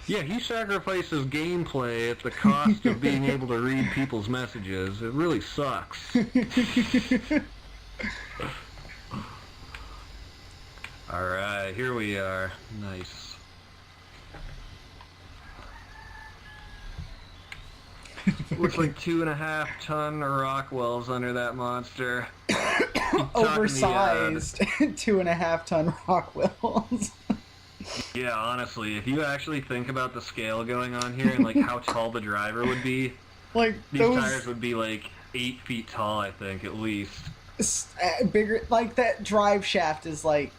Yeah, he sacrifices gameplay at the cost of being able to read people's messages. It really sucks. Alright, here we are. Nice. Looks like 2.5 ton Rockwells under that monster. Oversized 2.5 ton Rockwells. Yeah, honestly, if you actually think about the scale going on here and like how tall the driver would be, Like these tires would be like 8 feet tall, I think, at least. Bigger, like that drive shaft is like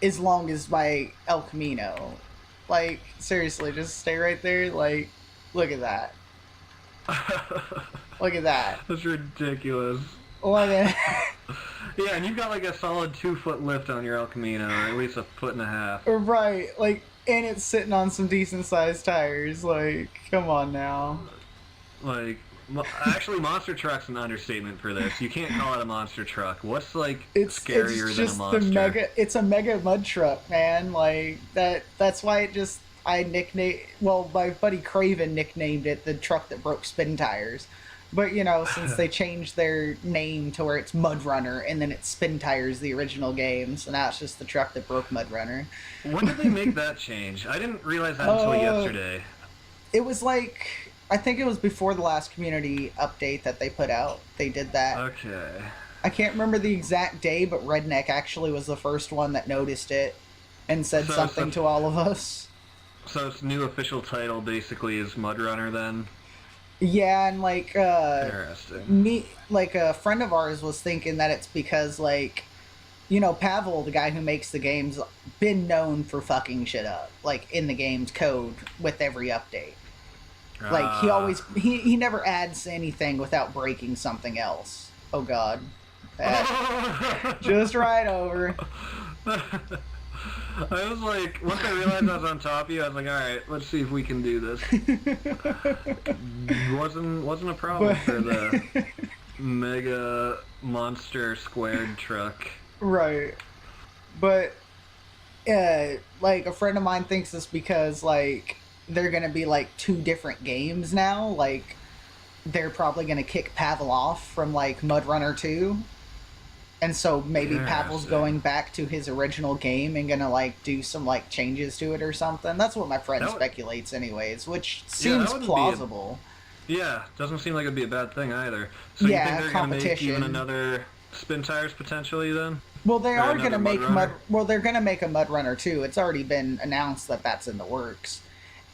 as long as my El Camino. Like, seriously, just stay right there. Like, look at that. Look at that. That's ridiculous. Look at Yeah, and you've got like a solid 2-foot lift on your El Camino, or at least 1.5 feet. Right, like, and it's sitting on some decent sized tires. Like, come on now. Like, actually, monster truck's an understatement for this. You can't call it a monster truck. What's like scarier than a monster? It's a mega mud truck, man. Like that. That's why it just I nicknamed. Well, my buddy Craven nicknamed it the truck that broke spin tires. But you know, since they changed their name to where it's MudRunner and then it's Spin Tires, the original game, so now it's just the truck that broke MudRunner. When did they make that change? I didn't realize that until yesterday. It was like, I think it was before the last community update that they put out. They did that. Okay. I can't remember the exact day, but Redneck actually was the first one that noticed it and said something to all of us. So its new official title basically is MudRunner then? Yeah, and like Interesting. like a friend of ours was thinking that it's because like, you know, Pavel, the guy who makes the game's been known for fucking shit up, like in the game's code with every update. Like he always he never adds anything without breaking something else. Oh god. Just right over. I was like, once I realized I was on top of you, I was like, alright, let's see if we can do this. Wasn't a problem for the mega monster squared truck. Right. But, like, a friend of mine thinks it's because, like, they're gonna be, like, 2 different games now. Like, they're probably gonna kick Pavel off from, like, MudRunner 2. And so maybe Pavel's going back to his original game and gonna like do some like changes to it or something. That's what my friend speculates anyways, which seems plausible. Yeah, doesn't seem like it'd be a bad thing either. So you think they're gonna make even another Spin Tires potentially then? Well, they are gonna make they're gonna make a MudRunner too. It's already been announced that that's in the works.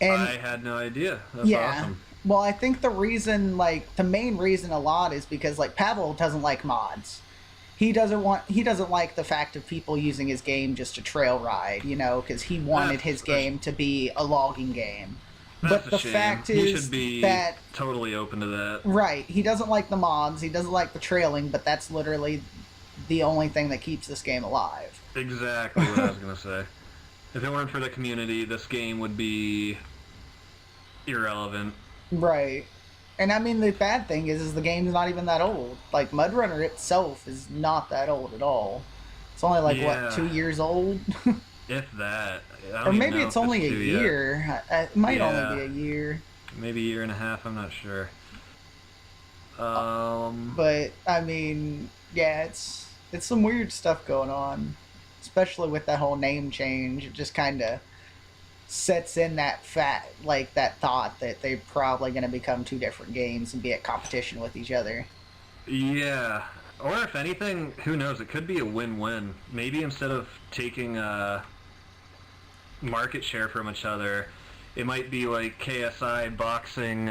And I had no idea. That's awesome. Well, I think the main reason a lot is because like Pavel doesn't like mods. He doesn't like the fact of people using his game just to trail ride, you know, because he wanted his game to be a logging game. But the fact is he should be that totally open to that. Right. He doesn't like the mods, he doesn't like the trailing, but that's literally the only thing that keeps this game alive. Exactly what I was gonna say. If it weren't for the community, this game would be irrelevant. Right. And I mean, the bad thing is the game's not even that old. Like, MudRunner itself is not that old at all. It's only like, what, 2 years old? If that. Or maybe it's only a year. It might only be a year. Maybe a year and a half, I'm not sure. But, I mean, yeah, it's some weird stuff going on. Especially with that whole name change. It just kind of sets in that that thought that they're probably going to become 2 different games and be at competition with each other. Yeah. Or if anything, who knows, it could be a win-win. Maybe instead of taking market share from each other, it might be like KSI boxing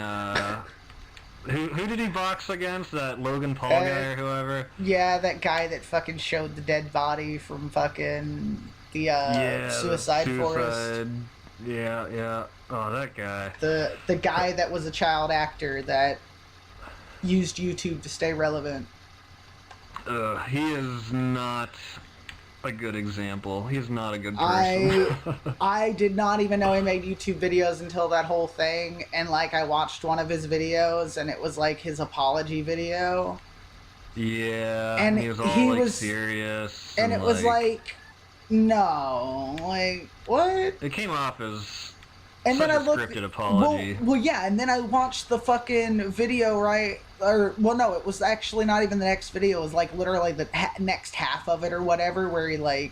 who did he box against? That Logan Paul guy or whoever? Yeah, that guy that fucking showed the dead body from fucking the suicide forest. Yeah. Oh, that guy. The guy that was a child actor that used YouTube to stay relevant. He is not a good example. He's not a good person. I did not even know he made YouTube videos until that whole thing, and like I watched one of his videos and it was like his apology video. Yeah, and he was all serious. And it was like, no, like, what? It came off as And Such then I a looked. scripted apology. Well, yeah, and then I watched the fucking video, right? Or, well, no, it was actually not even the next video. It was, like, literally the next half of it or whatever, where he, like,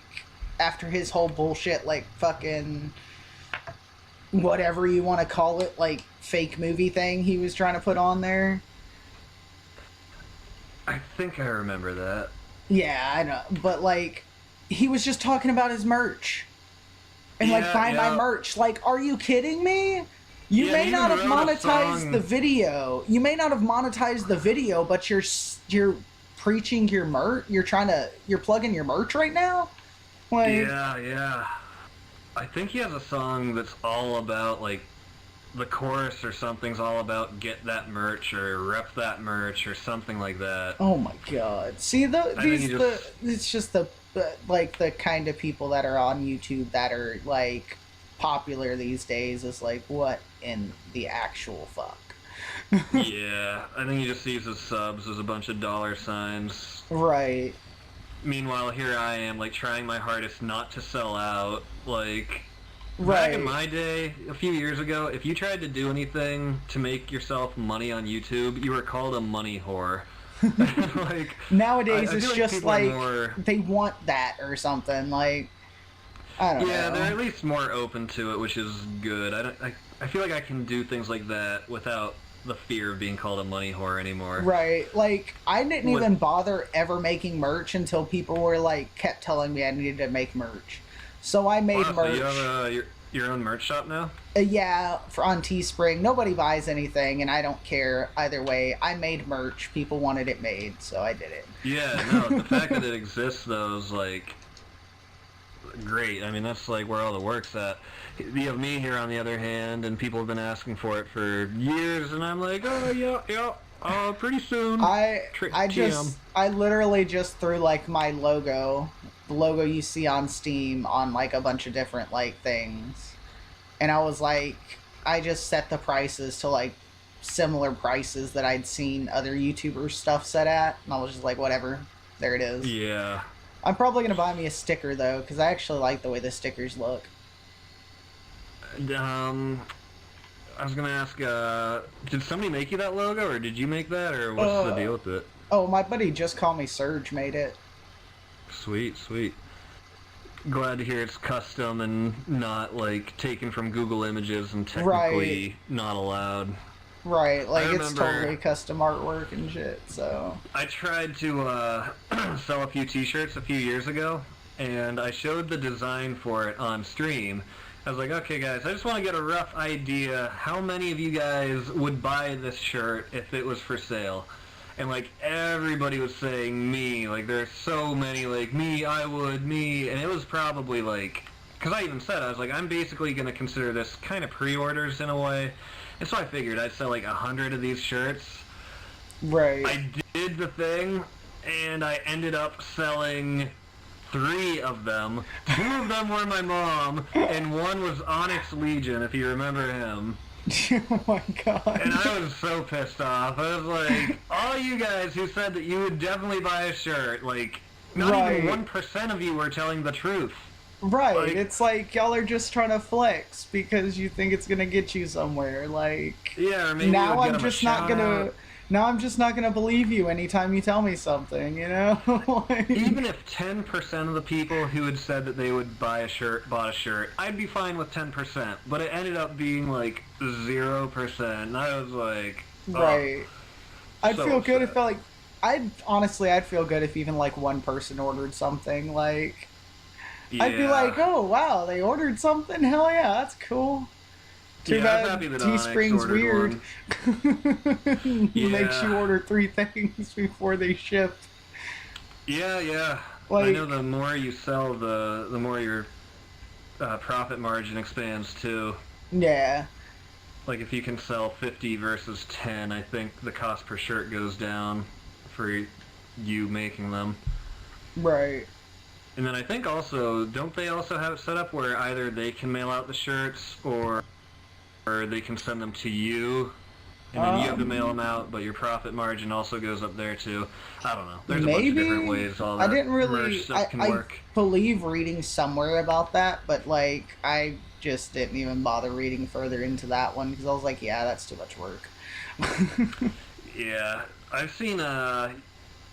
after his whole bullshit, like, fucking, whatever you want to call it, like, fake movie thing he was trying to put on there. I think I remember that. Yeah, I know. But, like, he was just talking about his merch. And, like, buy my merch. Like, are you kidding me? You may not have monetized the video. You may not have monetized the video, but you're preaching your merch. You're plugging your merch right now? Like, Yeah. I think he has a song that's all about, like, the chorus or something's all about get that merch or rep that merch or something like that. Oh my god. See, it's just the kind of people that are on YouTube that are, like, popular these days is like, what in the actual fuck? Yeah, I think he just sees his subs as a bunch of dollar signs. Right. Meanwhile, here I am, like, trying my hardest not to sell out. Like, right. Back in my day, a few years ago, if you tried to do anything to make yourself money on YouTube, you were called a money whore. Like, nowadays, it's like just like they want that or something. Like, I don't know. Yeah, they're at least more open to it, which is good. I feel like I can do things like that without the fear of being called a money whore anymore. Right. Like, I didn't even bother ever making merch until people were like, kept telling me I needed to make merch. So I made merch. So you have your own merch shop now? Yeah, on Teespring. Nobody buys anything, and I don't care either way. I made merch. People wanted it made, so I did it. Yeah, no, the fact that it exists, though, is, like, great. I mean, that's, like, where all the work's at. You have me here, on the other hand, and people have been asking for it for years, and I'm like, oh, yeah, pretty soon. I literally just threw, like, my logo, the logo you see on Steam, on, like, a bunch of different, like, things. And I was like, I just set the prices to, like, similar prices that I'd seen other YouTubers stuff set at. And I was just like, whatever. There it is. Yeah. I'm probably going to buy me a sticker, though, because I actually like the way the stickers look. I was going to ask, did somebody make you that logo, or did you make that, or what's the deal with it? Oh, my buddy Just Call Me Surge made it. Sweet. Glad to hear it's custom and not, like, taken from Google Images and technically not allowed. Right, like, it's totally custom artwork and shit, so... I tried to sell a few t-shirts a few years ago, and I showed the design for it on stream. I was like, okay, guys, I just want to get a rough idea how many of you guys would buy this shirt if it was for sale. And, like, everybody was saying me. Like, there's so many, like, me, I would, me. And it was probably, like... Because I even said, I was like, I'm basically going to consider this kind of pre-orders in a way. And so I figured I'd sell, like, 100 of these shirts. Right. I did the thing, and I ended up selling 3 of them. 2 of them were my mom, and 1 was Onyx Legion, if you remember him. Oh my god. And I was so pissed off. I was like, all you guys who said that you would definitely buy a shirt, like, not even 1% of you were telling the truth. Right, like, it's like y'all are just trying to flex because you think it's gonna get you somewhere. Like, yeah, or maybe now I'm just not gonna. Now I'm just not gonna believe you anytime you tell me something. You know. Like, even if 10% of the people who had said that they would buy a shirt bought a shirt, I'd be fine with 10%. But it ended up being like 0%, and I was like, right. I'd so feel good upset. if like, I'd feel good if even like one person ordered something like. Yeah. I'd be like, oh wow, they ordered something. Hell yeah, that's cool. Too bad Teespring's weird. He makes you order 3 things before they ship. Yeah. Like, I know the more you sell, the more your profit margin expands too. Yeah. Like if you can sell 50 versus 10, I think the cost per shirt goes down for you making them. Right. And then I think also, don't they also have it set up where either they can mail out the shirts or they can send them to you? and then you have to mail them out, but your profit margin also goes up there too. I don't know. There's Maybe. a bunch of different ways all that I didn't really. merch stuff can work. I believe reading somewhere about that, but like I just didn't even bother reading further into that one because I was like, yeah, that's too much work. Yeah, I've seen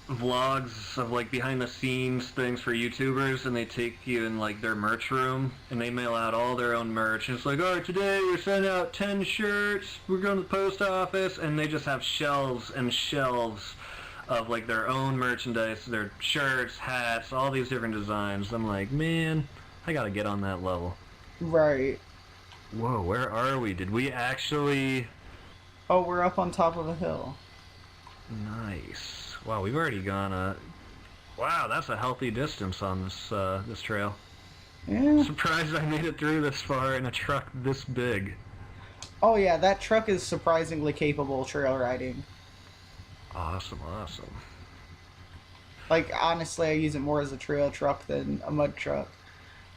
vlogs of like behind the scenes things for YouTubers, and they take you in like their merch room and they mail out all their own merch, and it's like, alright, today we're sending out 10 shirts, we're going to the post office, and they just have shelves and shelves of like their own merchandise, their shirts, hats, all these different designs. I'm like, man, I gotta get on that level. Right. Whoa, where are we? Did we actually... Oh, we're up on top of a hill. Nice. Wow, we've already gone wow, that's a healthy distance on this this trail. Yeah. Surprised I made it through this far in a truck this big. Oh yeah, that truck is surprisingly capable of trail riding. Awesome, awesome. Like, honestly, I use it more as a trail truck than a mud truck.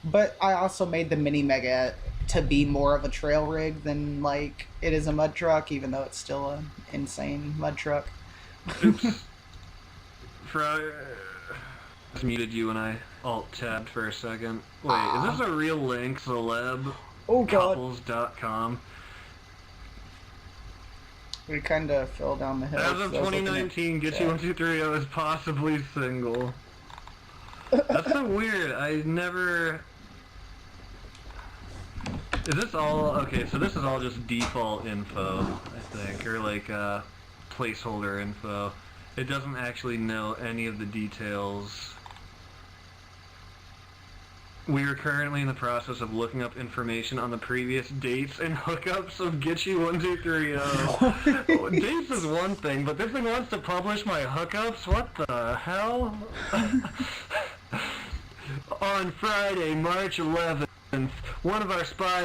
But I also made the Mini Mega to be more of a trail rig than, like, it is a mud truck, even though it's still an insane mud truck. Oops. Just muted you when I alt-tabbed for a second. Wait, is this a real link? Celebcouples.com? We kind of fell down the hill. As of 2019, Gtchy1230 is possibly single. That's so weird. I never... Is this all... Okay, so this is all just default info, I think, or like placeholder info. It doesn't actually know any of the details. We are currently in the process of looking up information on the previous dates and hookups of Gtchy1230. Dates is one thing, but this thing wants to publish my hookups? What the hell? On Friday, March 11th, one of our spies